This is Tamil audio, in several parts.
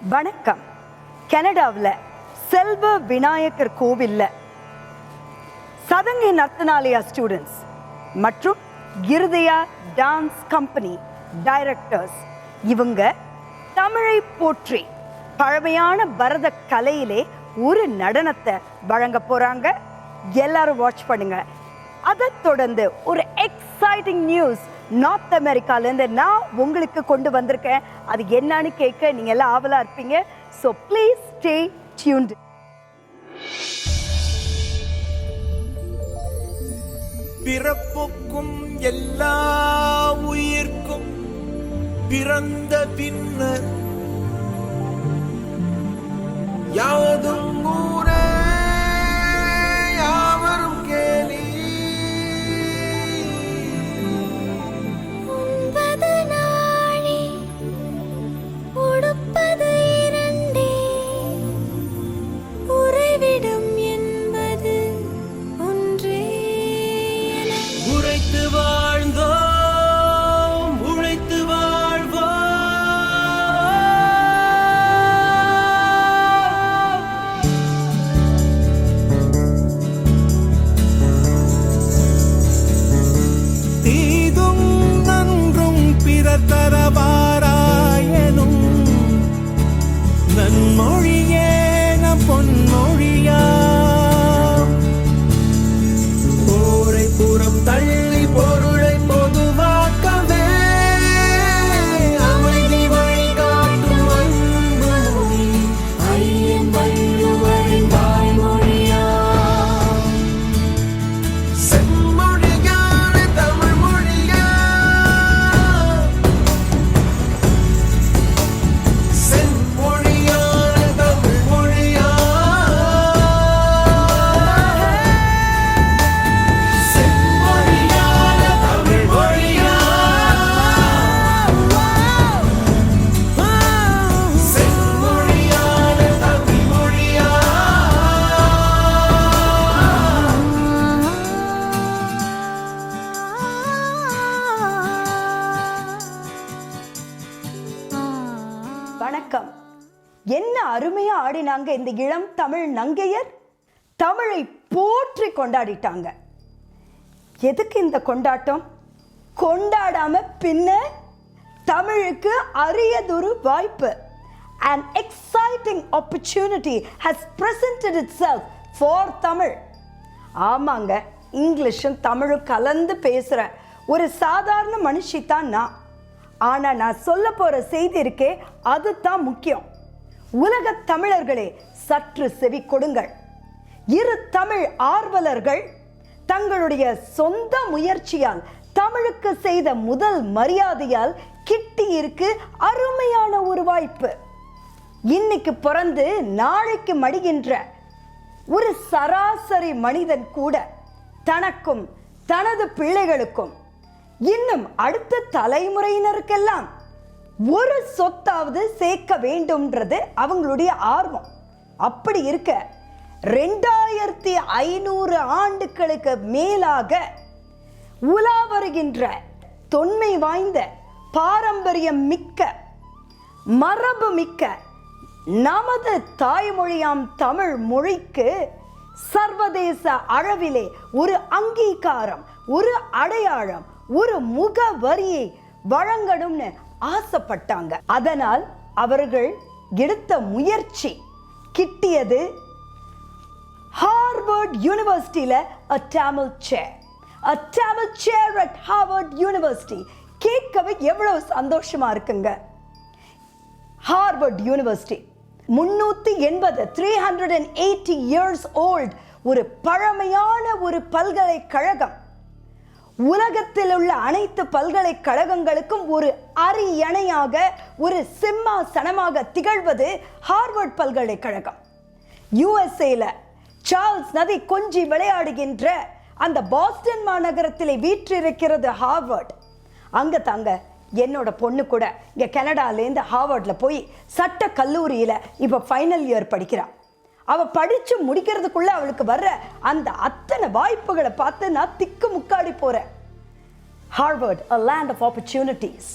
வணக்கம். கனடாவில் செல்வ விநாயகர் கோவில்ல சதங்கை நர்த்தனாலயா ஸ்டூடெண்ட்ஸ் மற்றும் இருதயா டான்ஸ் கம்பெனி டைரக்டர்ஸ் இவங்க தமிழை போற்றி பழமையான பரத கலையிலே ஒரு நடனத்தை வழங்க போறாங்க. எல்லாரும் வாட்ச் பண்ணுங்க. அதை தொடர்ந்து ஒரு எக்ஸைட்டிங் நியூஸ் நார்த் அமெரிக்காலேருந்து நான் உங்களுக்கு கொண்டு வந்திருக்கேன். அது என்னன்னு கேட்க நீங்க எல்லாம் ஆவலா இருப்பீங்க. So please stay tuned. பிறப்புக்கும் எல்லா உயிர்க்கும் பிறந்த பின்னர் யாவதும் ஊரே யாவரும் கேலி. உண்பது நாழி உடுப்பது இரண்டே உறைவிடம் என்பது ஒன்றே. உழைத்து வாழ்ந்தோம் உழைத்து வாழ்வோம். தீதும் நன்றும் பிறர் தரவாராயனும் நன்மொழியே நம் பொன்மொழியா. போரை புறம் தள்ளி பொருளை பொதுவாக்கவே அமைதி வழிகாட்டும் அன்பு மொழி ஐயன் வள்ளுவரின் வாய்மொழியா. செம்மொழியான தமிழ் மொழியா. செம்மொழியான தமிழ் மொழியா. செம்மொழியான தமிழ் மொழியா. செம்மொழியான தமிழ் மொழியா. வணக்கம். என்ன அருமையா ஆடினாங்க இந்த இளம் தமிழ் நங்கையர். தமிழை போற்றி கொண்டாடிட்டாங்க. எதுக்கு இந்த கொண்டாட்டம்? கொண்டாடாம பின்ன தமிழுக்கு அரியதொரு வாய்ப்பு. An exciting opportunity has presented itself for Tamil. ஆமாங்க, இங்கிலீஷும் தமிழும் கலந்து பேசுற ஒரு சாதாரண மனுஷி தான் நான். ஆனா நான் சொல்ல போற செய்தி இருக்கே, அதுதான் முக்கியம். உலக தமிழர்களே, சற்று செவி கொடுங்கள். இரு தமிழ் ஆர்வலர்கள் தங்களுடைய சொந்த முயற்சியால் தமிழுக்கு செய்த முதல் மரியாதையால் கிட்டி இருக்கு அருமையான ஒரு வாய்ப்பு. இன்னைக்கு பிறந்து நாளைக்கு மடிகின்ற ஒரு சராசரி மனிதன் கூட தனக்கும் தனது பிள்ளைகளுக்கும் இன்னும் அடுத்த தலைமுறையினருக்கெல்லாம் ஒரு சொத்தாவது சேர்க்க வேண்டும்ன்றது அவங்களுடைய ஆர்வம். அப்படி இருக்க 2500 ஆண்டுகளுக்கு மேலாக உலா வருகின்ற தொன்மை வாய்ந்த பாரம்பரியம் மிக்க மரபு மிக்க நமது தாய்மொழியாம் தமிழ் மொழிக்கு சர்வதேச அளவிலே ஒரு அங்கீகாரம், ஒரு அடையாளம், ஒரு முகவரியை வழங்கணும்னு ஆசைப்பட்டாங்க. அதனால் அவர்கள் எடுத்த முயற்சி கிட்டியது ஹார்வர்ட் யூனிவர்சிட்டியில a Tamil chair at Harvard University. கேட்கவே எவ்வளவு சந்தோஷமா இருக்குங்க. ஹார்வர்ட் யூனிவர்சிட்டி 380 years old ஒரு பழமையான ஒரு பல்கலைக்கழகம். உலகத்தில் உள்ள அனைத்து பல்கலைக்கழகங்களுக்கும் ஒரு அரியணையாக, ஒரு சிம்மாசனமாக திகழ்வது ஹார்வர்ட் பல்கலைக்கழகம். யுஎஸ்ஏல சார்ல்ஸ் நதி கொஞ்சி விளையாடுகின்ற அந்த பாஸ்டன் மாநகரத்திலே வீற்றிருக்கிறது ஹார்வர்ட். அங்க தாங்க என்னோட பொண்ணு கூட இங்க கனடாலேருந்து ஹார்வர்ட்ல போய் சட்ட கல்லூரியில இப்ப ஃபைனல் இயர் படிக்கிறான். அவ படிச்சு முடிக்கிறதுக்குள்ள அவளுக்கு வர்ற அந்த அத்தனை வாய்ப்புகளை பார்த்து நான் திக்கு முக்காடி போறேன். Harvard, a land of opportunities.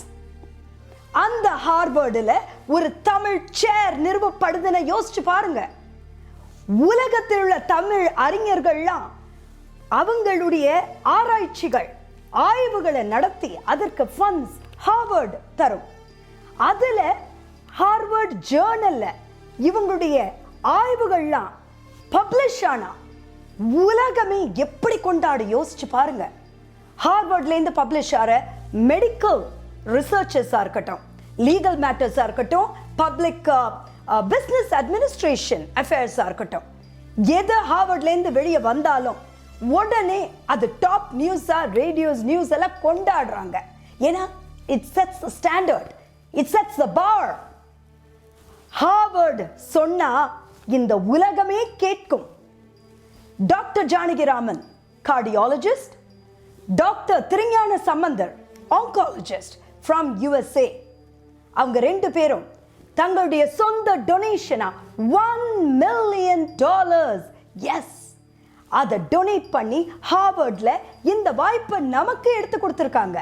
அந்த ஹார்வர்டுல ஒரு தமிழ் சேர் நிறுவப்படுதுன்னு யோசிச்சு பாருங்க. உலகத்தில் உள்ள தமிழ் அறிஞர்கள்லாம் அவங்களுடைய ஆராய்ச்சிகள் ஆய்வுகளை நடத்தி அதற்கு ஃபண்ட்ஸ் ஹார்வர்ட் தரும். அதுல ஹார்வர்ட் ஜேர்னல்ல இவங்களுடைய ஆய்வுகள்லாம் பப்ளிஷ் ஆனா உலகமே எப்படி கொண்டாடு யோசிச்சு பாருங்க. ஹார்வர்ட்ல இருந்து பப்ளிஷ் ஆற மெடிக்கல் ரிசர்ச்சஸா இருக்கட்டும், லீகல் மேட்டர்ஸா இருக்கட்டும், பப்ளிக் பிசினஸ் அட்மினிஸ்ட்ரேஷன் அஃபேர்ஸா இருக்கட்டும், எது ஹார்வர்ட்ல இருந்து வெளியே வந்தாலும் உடனே அது டாப் நியூஸா ரேடியோஸ் நியூஸ் எல்லாம் கொண்டாடுறாங்க. ஏன்னா it sets the standard, it sets the bar. Harvard சொன்னா இந்த உலகமே கேட்கும். Doctor Janakiraman cardiologist, doctor Thirugnana Sambandar oncologist from USA. அவங்க ரெண்டு பேரும் தங்களுடைய சொந்த டொனேஷனா $1 million எஸ் அதை டொனேட் பண்ணி ஹார்வர்ட்ல இந்த வாய்ப்பை நமக்கு எடுத்து கொடுத்துருக்காங்க.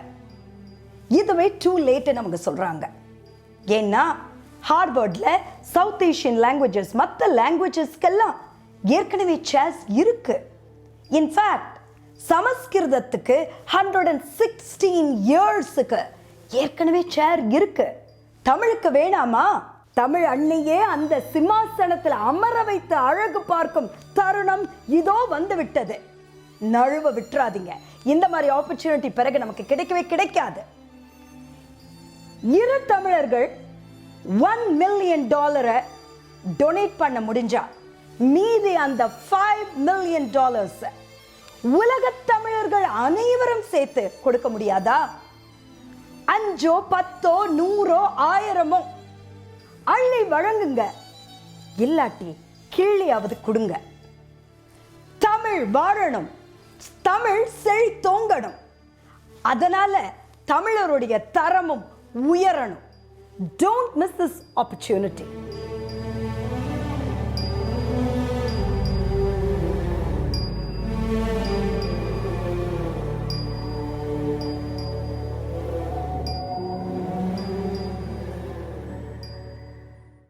இதுவே டூ லேட் நமக்கு சொல்றாங்க. ஏன்னா ஹார்வர்ட்ல சவுத் ஏஷியன் லாங்குவேஜஸ் மற்ற லாங்குவேஜஸ்க்கெல்லாம் ஏற்கனவே சேர்ஸ் இருக்கு. இன்ஃபேக்ட் சமஸ்கிருதத்துக்கு 116 இயர்ஸுக்கு ஏற்கனவே சேர் இருக்கு. தமிழுக்கு வேணாமா? தமிழ் அன்னையே அந்த சிம்மாசனத்தில் அமர வைத்து அழகு பார்க்கும் தருணம் இதோ வந்து விட்டது. நழுவ விட்டுறாதீங்க. இந்த மாதிரி ஆப்பர்ச்சுனிட்டி பிறகு நமக்கு கிடைக்கவே கிடைக்காது. இரு தமிழர்கள் $1 million டொனேட் பண்ண முடிஞ்சா மீதி அந்த $5 million உலக தமிழர்கள் அனைவரும் சேர்த்து கொடுக்க முடியாதா? 5, 10, 100, 1000 அள்ளி வழங்குங்க. இல்லாட்டி கிள்ளியாவது கொடுங்க. தமிழ் வாழணும், தமிழ் செழித்தோங்கணும். அதனால தமிழருடைய தரமும் உயரணும். Don't miss this opportunity.